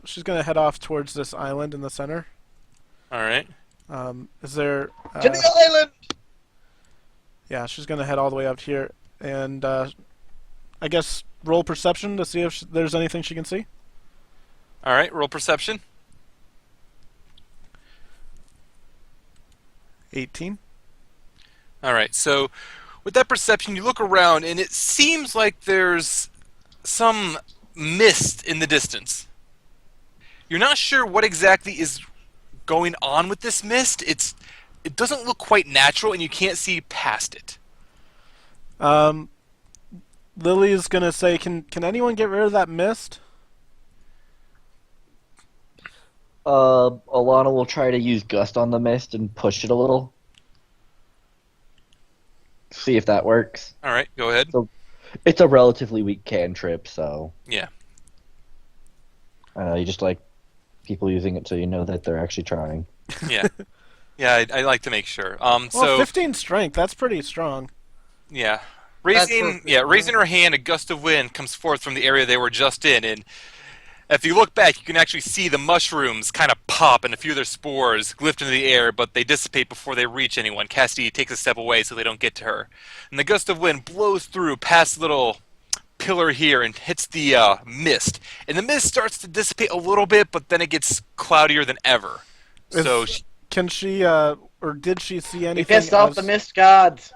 she's gonna head off towards this island in the center. All right. Is there? To the island! Yeah, she's gonna head all the way up here, and I guess roll perception to see if there's anything she can see. All right, roll perception. 18. All right, so with that perception, you look around, and it seems like there's some mist in the distance. You're not sure what exactly is going on with this mist. It doesn't look quite natural, and you can't see past it. Lily's gonna say, "Can anyone get rid of that mist?" Elana will try to use Gust on the mist and push it a little. See if that works. All right, go ahead. It's a relatively weak cantrip, so Yeah. you just like people using it so you know that they're actually trying. Yeah. Yeah, I like to make sure. Well, So 15 strength. That's pretty strong. yeah, That's raising her hand, a gust of wind comes forth from the area they were just in, and if you look back, you can actually see the mushrooms kind of pop and a few of their spores lift into the air, but they dissipate before they reach anyone. Cassidy takes a step away so they don't get to her. And the gust of wind blows through past the little pillar here and hits the mist. And the mist starts to dissipate a little bit, but then it gets cloudier than ever. So Can she, or did she see He anything? pissed off the mist gods.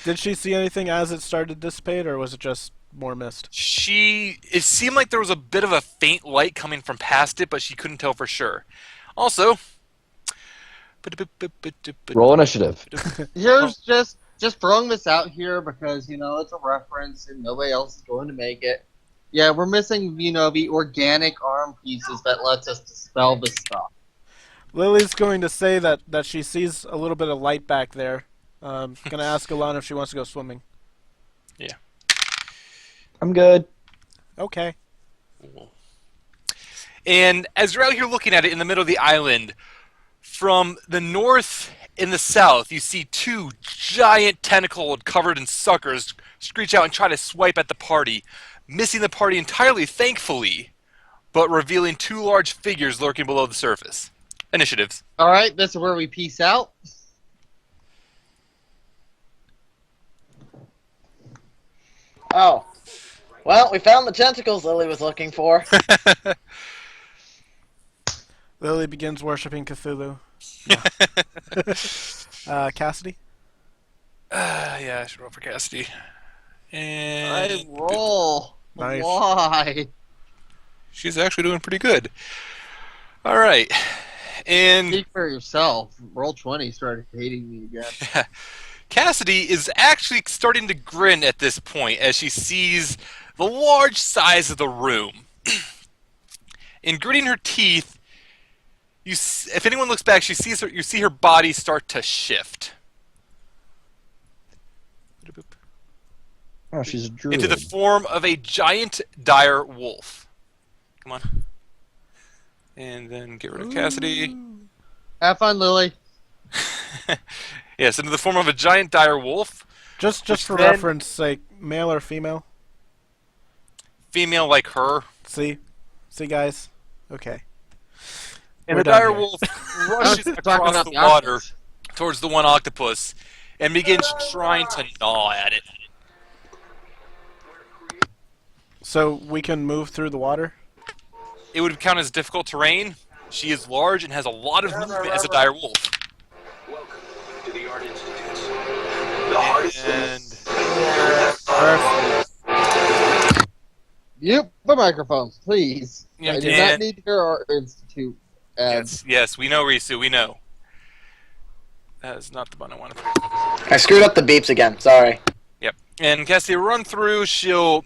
Did she see anything as it started to dissipate, or was it just more mist? it seemed like there was a bit of a faint light coming from past it, but she couldn't tell for sure. Also, Roll initiative. Here's just throwing this out here because, it's a reference and nobody else is going to make it. Yeah, we're missing, the organic arm pieces that lets us dispel this stuff. Lily's going to say that she sees a little bit of light back there. Gonna ask Elana if she wants to go swimming. Yeah. I'm good. Okay. And as you're out here looking at it in the middle of the island, from the north and the south, you see two giant tentacles covered in suckers screech out and try to swipe at the party, missing the party entirely, thankfully, but revealing two large figures lurking below the surface. Initiatives. Alright, this is where we peace out. Oh. Well, we found the tentacles Lily was looking for. Lily begins worshipping Cthulhu. Cassidy? Yeah, I should roll for Cassidy. And I roll. Nice. Why? she's actually doing pretty good. All right. And Speak for yourself. Roll 20 started hating me again. Cassidy is actually starting to grin at this point as she sees the large size of the room. In gritting her teeth, if anyone looks back, you see her body start to shift. Oh, she's a druid. Into the form of a giant dire wolf. Come on. And then get rid of Cassidy. Have fun, Lily. Yes, into the form of a giant dire wolf. Just for then- reference sake, male or female? Female like her. See? See, guys? Okay. And We're the done dire here. wolf I was rushes talking across about the the water octopus. towards the one octopus and begins trying to gnaw at it. So we can move through the water? It would count as difficult terrain. She is large and has a lot of movement as a dire wolf. Welcome to the Art Institute. The hardest And Mute the microphones, please. Yeah, I do Dan. not need to hear our Institute ads. yes, we know, Risu, we know. That is not the button I wanted. I screwed up the beeps again. Sorry. Yep. And Cassie will run through. She'll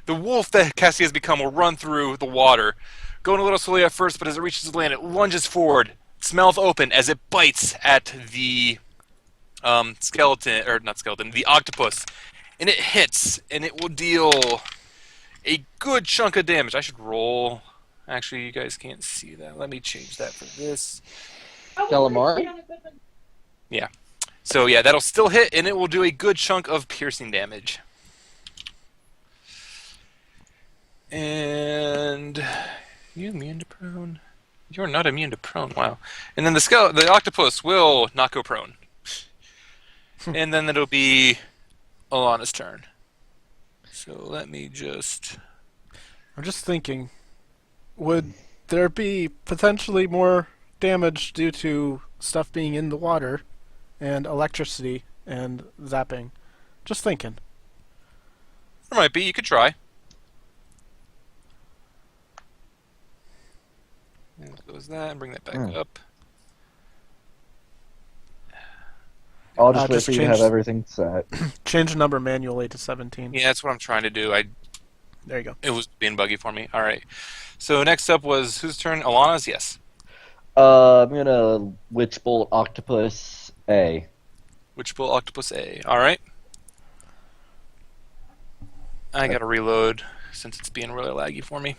the wolf that Cassie has become will run through the water, going a little slowly at first, but as it reaches the land, it lunges forward, its mouth open as it bites at the the octopus, and it hits, and it will deal a good chunk of damage. I should roll. Actually, you guys can't see that. Let me change that for this. Calamari? Yeah. So yeah, that'll still hit, and it will do a good chunk of piercing damage. And you immune to prone? You're not immune to prone. Wow. And then the octopus will not go prone. And then it'll be Alana's turn. So let me just. I'm just thinking, would there be potentially more damage due to stuff being in the water and electricity and zapping? Just thinking. There might be. You could try. And close that and bring that back up. I'll just wait just for you to change- have everything set. Change the number manually to 17. Yeah, that's what I'm trying to do. There you go. It was being buggy for me. All right. So next up was whose turn? Alana's? Yes. I'm gonna Witch Bolt Octopus A. Witch Bull Octopus A. All right. I gotta reload since it's being really laggy for me.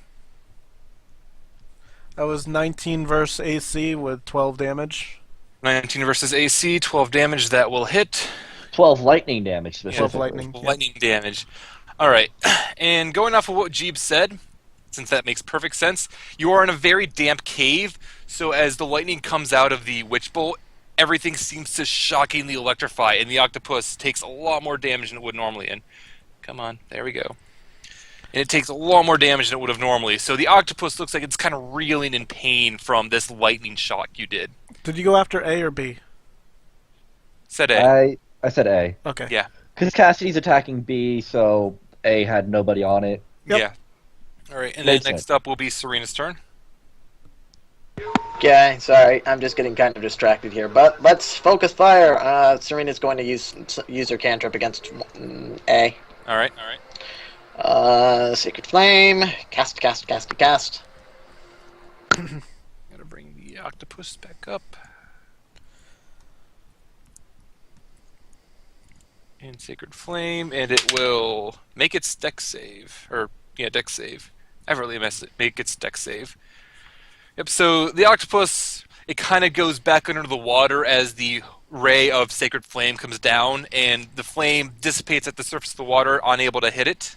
That was 19 versus AC with 12 damage. 19 versus AC, 12 damage. That will hit. 12 lightning damage 12 specifically. lightning. Yeah. Lightning damage. All right. And going off of what Jeeb said, since that makes perfect sense, you are in a very damp cave. So as the lightning comes out of the Witch Bolt, everything seems to shockingly electrify, and the octopus takes a lot more damage than it would normally. And come on, there we go. And it takes a lot more damage than it would have normally. So the octopus looks like it's kind of reeling in pain from this lightning shock you did. Did you go after A or B? Said A. I said A. Okay. Yeah. Because Cassidy's attacking B, so A had nobody on it. Yep. Yeah. All right, and then Makes next sense. up will be Serena's turn. Okay, sorry, I'm just getting kind of distracted here. But let's focus fire. Serena's going to use her cantrip against A. All right. All right. Sacred Flame. Cast. Gotta bring the octopus back up. And Sacred Flame, and it will make its dex save. Dex save. I really messed it. Make its dex save. Yep, so the octopus, it kind of goes back under the water as the ray of Sacred Flame comes down, and the flame dissipates at the surface of the water, unable to hit it.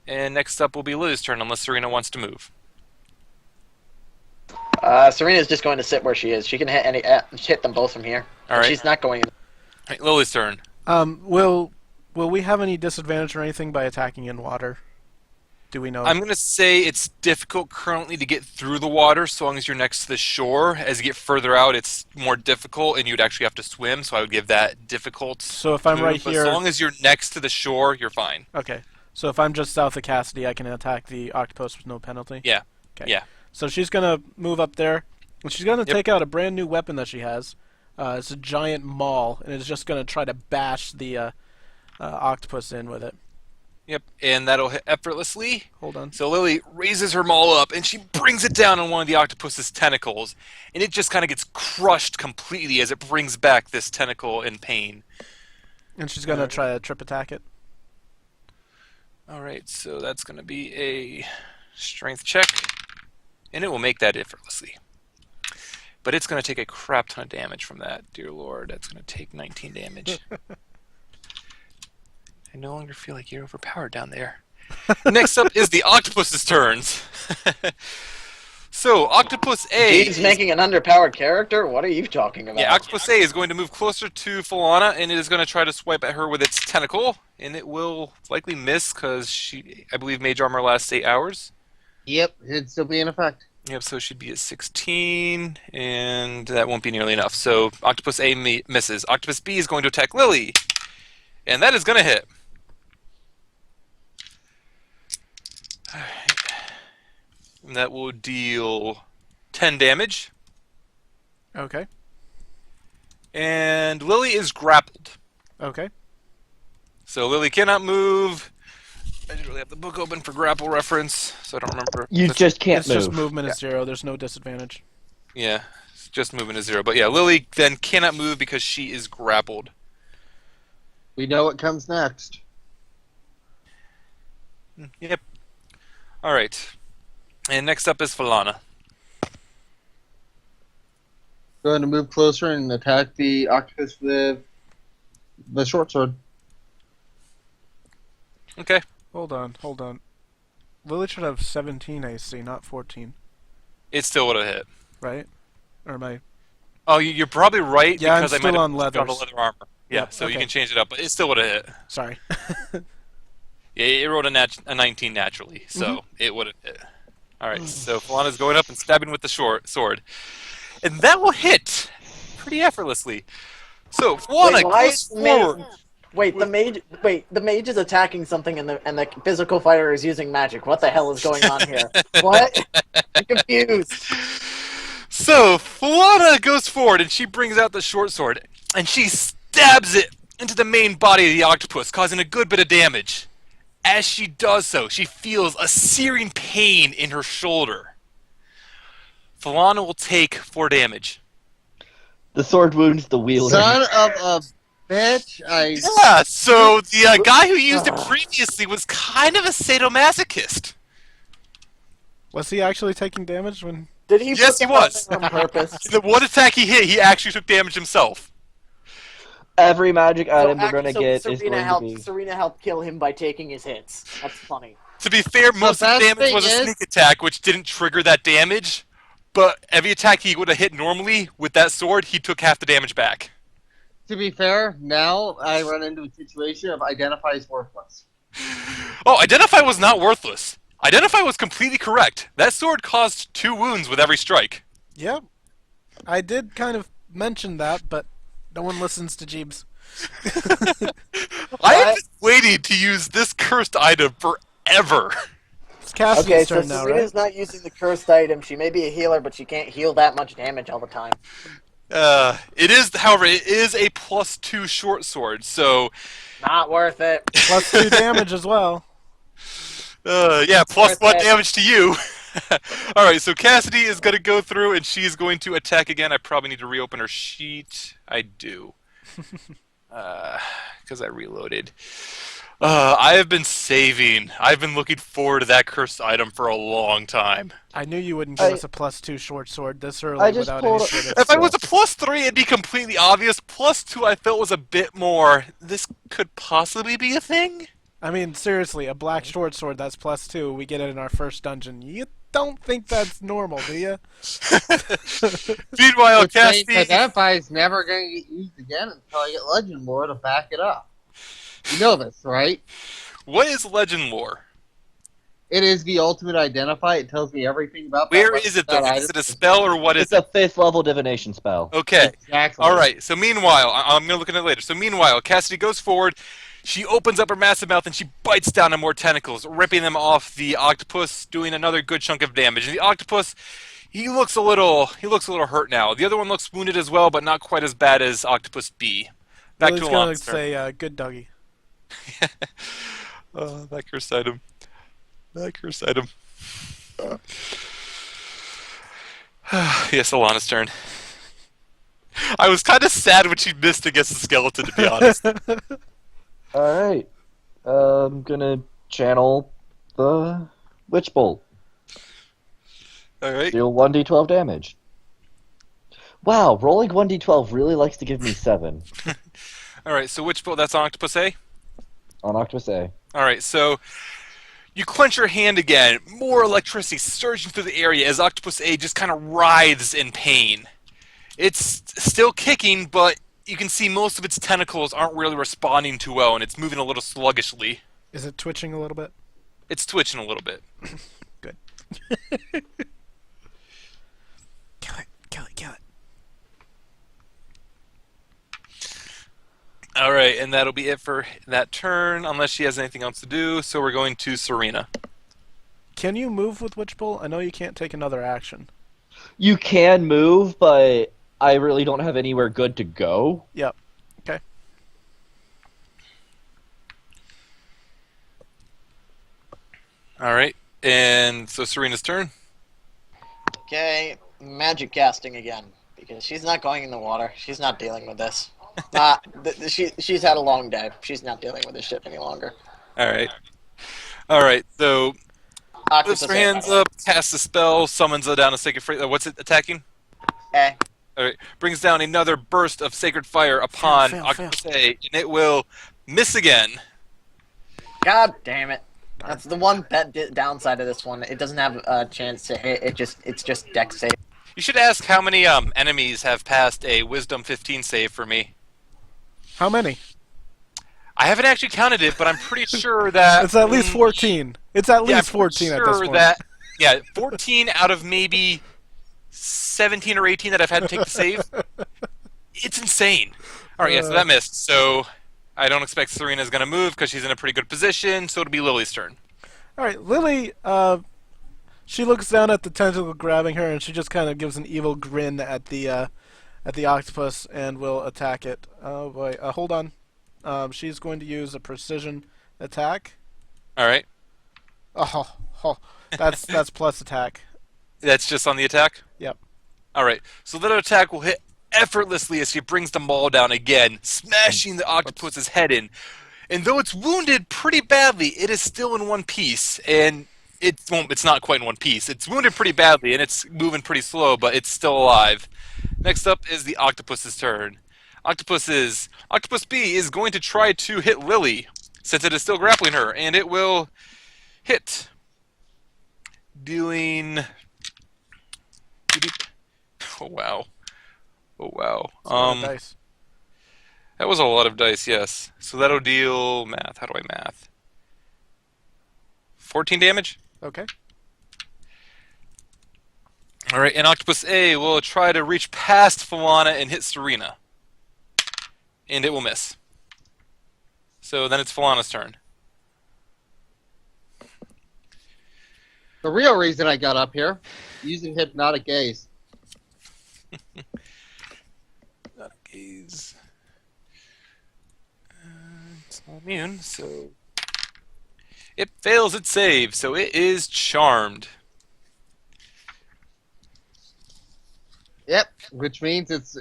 And next up will be Lily's turn, unless Serena wants to move. Serena's just going to sit where she is. She can hit them both from here. All right. She's not going. All right, Lily's turn. Will we have any disadvantage or anything by attacking in water? Do we know? I'm going to say it's difficult currently to get through the water so long as you're next to the shore. As you get further out, it's more difficult, and you'd actually have to swim, so I would give that difficult. So if I'm right But here... so long as you're next to the shore, you're fine. Okay. So if I'm just south of Cassidy, I can attack the octopus with no penalty? Yeah. Okay. Yeah. So she's going to move up there, and she's going to take out a brand new weapon that she has. It's a giant maul, and it's just going to try to bash the octopus in with it. Yep, and that'll hit effortlessly. Hold on. So Lily raises her maul up, and she brings it down on one of the octopus's tentacles, and it just kind of gets crushed completely as it brings back this tentacle in pain. And she's going to try to trip attack it. All right, so that's going to be a strength check, and it will make that effortlessly. But it's going to take a crap ton of damage from that, dear lord. That's going to take 19 damage. I no longer feel like you're overpowered down there. Next up is the octopus's turns. So, Octopus A... He's making an underpowered character? What are you talking about? Yeah, Octopus A is going to move closer to Falana, and it is going to try to swipe at her with its tentacle, and it will likely miss because she, I believe, Mage Armor lasts 8 hours. Yep, it'd still be in effect. Yep, so she'd be at 16, and that won't be nearly enough. So, Octopus A misses. Octopus B is going to attack Lily, and that is going to hit. And that will deal 10 damage. Okay. And Lily is grappled. Okay. So Lily cannot move. I didn't really have the book open for grapple reference, so I don't remember. You just can't It's move. just movement is 0. There's no disadvantage. Yeah, it's just movement is 0. But yeah, Lily then cannot move because she is grappled. We know what comes next. Yep. All right. And next up is Falana. Going to move closer and attack the octopus with the short sword. Okay. Hold on. Lily should have 17 AC, not 14, It still would have hit. right? Or am I... Oh, you're probably right Yeah, I'm because I still might have on put on the leathers. leather armor. Yeah, Yep, so okay. you can change it up, but it still would have hit. Sorry. Yeah, it rolled a 19 naturally, so it would have hit. All right, so Falana's going up and stabbing with the sword, and that will hit pretty effortlessly. So Falana goes forward. The mage is attacking something and the physical fighter is using magic. What the hell is going on here? What? I'm confused. So Falana goes forward and she brings out the short sword and she stabs it into the main body of the octopus, causing a good bit of damage. As she does so, she feels a searing pain in her shoulder. Falana will take 4 damage. The sword wounds the wielder. Son of a bitch! Yeah, so the guy who used it previously was kind of a sadomasochist. Was he actually taking damage when... Did he? Yes, put he that was. on purpose? The one attack he hit, he actually took damage himself. Every magic item we're gonna get is going to be. Serena helped kill him by taking his hits. That's funny. To be fair, most of the best damage thing was a is- sneak attack, which didn't trigger that damage. But every attack he would have hit normally with that sword, he took half the damage back. To be fair, now I run into a situation of identify as worthless. Oh, Identify was not worthless. Identify was completely correct. That sword caused 2 wounds with every strike. Yep. I did kind of mention that, but no one listens to Jeebs. I have been waiting to use this cursed item forever. It's Cassidy's Okay, so turn now, Serena's right? not using the cursed item. She may be a healer, but she can't heal that much damage all the time. It is, however, it is a +2 short sword, so Not worth it. Plus 2 damage as well. yeah, plus Worth 1 it. damage to you. All right, so Cassidy is going to go through, and she's going to attack again. I probably need to reopen her sheet. I do, because I reloaded. I have been saving. I've been looking forward to that cursed item for a long time. I knew you wouldn't give us a plus 2 short sword this early I just without pulled any sort of... If I was a +3, it'd be completely obvious. +2, I felt was a bit more. This could possibly be a thing. I mean, seriously, a black short sword that's plus 2, we get it in our first dungeon. You don't think that's normal, do you? Meanwhile, Which means Cassidy. identify is never going to get used again until I get legend lore to back it up. You know this, right? What is legend lore? It is the ultimate identify. It tells me everything about that Where weapon, is it, that though? item. Is it a spell, or what is It's it? a 5th level divination spell. Okay. Exactly. All right. So meanwhile, I'm going to look at it later. So meanwhile, Cassidy goes forward. She opens up her massive mouth and she bites down on more tentacles, ripping them off the octopus, doing another good chunk of damage. And the octopus, he looks a little hurt now. The other one looks wounded as well, but not quite as bad as Octopus B. Back Lily's to gonna Alana's turn. say, "Good doggy." That cursed item. That cursed item. Yes, Alana's turn. I was kind of sad when she missed against the skeleton, to be honest. Alright. I'm gonna channel the Witch Bolt. Alright. Deal 1d12 damage. Wow, rolling 1d12 really likes to give me 7 Alright, so which bolt? That's on Octopus A? on Octopus A. Alright, so you clench your hand again. More electricity surging through the area as Octopus A just kind of writhes in pain. It's still kicking, but you can see most of its tentacles aren't really responding too well, and it's moving a little sluggishly. Is it twitching a little bit? It's twitching a little bit. Good. Kill it! Kill it! Kill it! Alright, and that'll be it for that turn, unless she has anything else to do, so we're going to Surina. Can you move with Witch Bolt? I know you can't take another action. You can move, but I really don't have anywhere good to go. Yep. Okay. Alright, and so Serena's turn. Okay, magic casting again because she's not going in the water. She's not dealing with this. She's had a long day. She's not dealing with this shit any longer. Alright. Alright, so Octopus lifts her hands up, casts a spell, summons down a sacred fire. What's it attacking? A. Alright, brings down another burst of sacred fire upon Fail, Octopus A, and it will miss again. God damn it. That's the one downside of this one. It doesn't have a chance to hit. It's just deck save. You should ask how many enemies have passed a Wisdom 15 save for me. How many? I haven't actually counted it, but I'm pretty sure that It's at least 14. It's at Yeah, least I'm 14 pretty at this sure point. that, yeah, 14 out of maybe 17 or 18 that I've had to take the save. It's insane. All right, yeah, so that missed. So I don't expect Serena's going to move because she's in a pretty good position. So it'll be Lily's turn. All right, Lily. She looks down at the tentacle grabbing her, and she just kind of gives an evil grin at the octopus and will attack it. Oh boy, hold on. She's going to use a precision attack. All right, That's plus attack. that's just on the attack. Yep. All right, so that attack will hit effortlessly as she brings the maul down again, smashing the octopus's head in. And though it's wounded pretty badly, it is still in one piece, and it's not quite in one piece. It's wounded pretty badly, and it's moving pretty slow, but it's still alive. Next up is the octopus's turn. Octopus B is going to try to hit Lily, since it is still grappling her, and it will hit, dealing. Oh wow! Oh wow! It's a lot of dice. That was a lot of dice, yes. So that'll deal math. How do I math? 14 damage. Okay. All right, and Octopus A will try to reach past Falana and hit Surina. And it will miss. So then it's Falana's turn. The real reason I got up here, using hypnotic gaze. Not a gaze. It's not immune, so it fails its save, so it is charmed. Yep, which means it's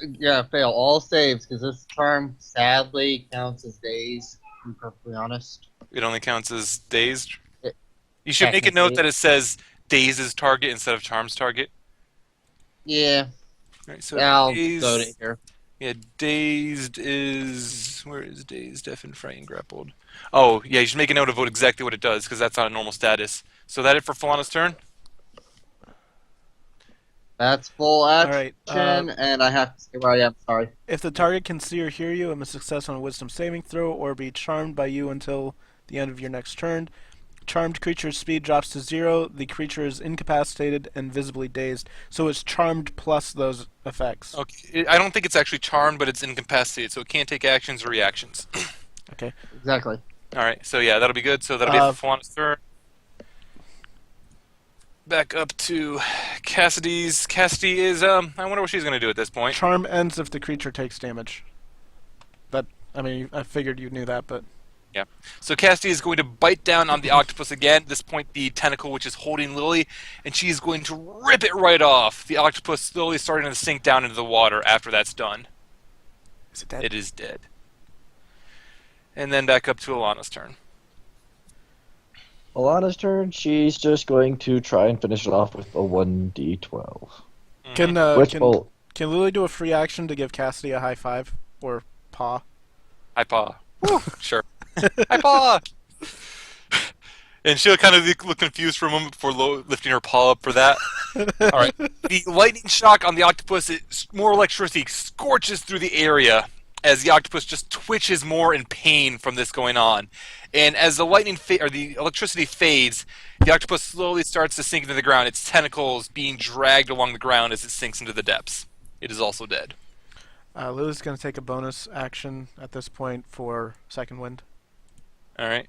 fail all saves because this charm sadly counts as days. To be perfectly honest. It only counts as dazed. It- You should make a note technically. that it says dazes target instead of charms target. Yeah, Right, so I'll dazed, go to here. yeah, dazed is where is dazed, deafened, frightened, grappled. Oh, yeah, you should make a note of exactly what it does because that's not a normal status. So that it for Falana's turn. That's full action, right, and I have to stay where I am. Sorry. If the target can see or hear you, it must success on a Wisdom saving throw or be charmed by you until the end of your next turn. charmed creature's speed drops to 0. The creature is incapacitated and visibly dazed. So it's charmed plus those effects. Okay, I don't think it's actually charmed, but it's incapacitated, so it can't take actions or reactions. Okay. Exactly. All right, so yeah, that'll be good. So that'll be it for Falana's turn. Back up to Cassidy's. Cassidy is, I wonder what she's going to do at this point. Charm ends if the creature takes damage. I mean, I figured you knew that, but... Yeah. So Cassidy is going to bite down on the octopus again. At this point, the tentacle which is holding Lily, and she's going to rip it right off. The octopus slowly starting to sink down into the water after that's done. Is it dead? It is dead. And then back up to Alana's turn. Alana's turn. She's just going to try and finish it off with a 1d12. Which will... Can Lily do a free action to give Cassidy a high five? Or paw? High paw. Sure. High paw! And she'll kind of look confused for a moment before lifting her paw up for that. Alright. The lightning shock on the octopus, more electricity scorches through the area as the octopus just twitches more in pain from this going on. And as the the electricity fades, the octopus slowly starts to sink into the ground, its tentacles being dragged along the ground as it sinks into the depths. It is also dead. Lily's going to take a bonus action at this point for Second Wind. Alright.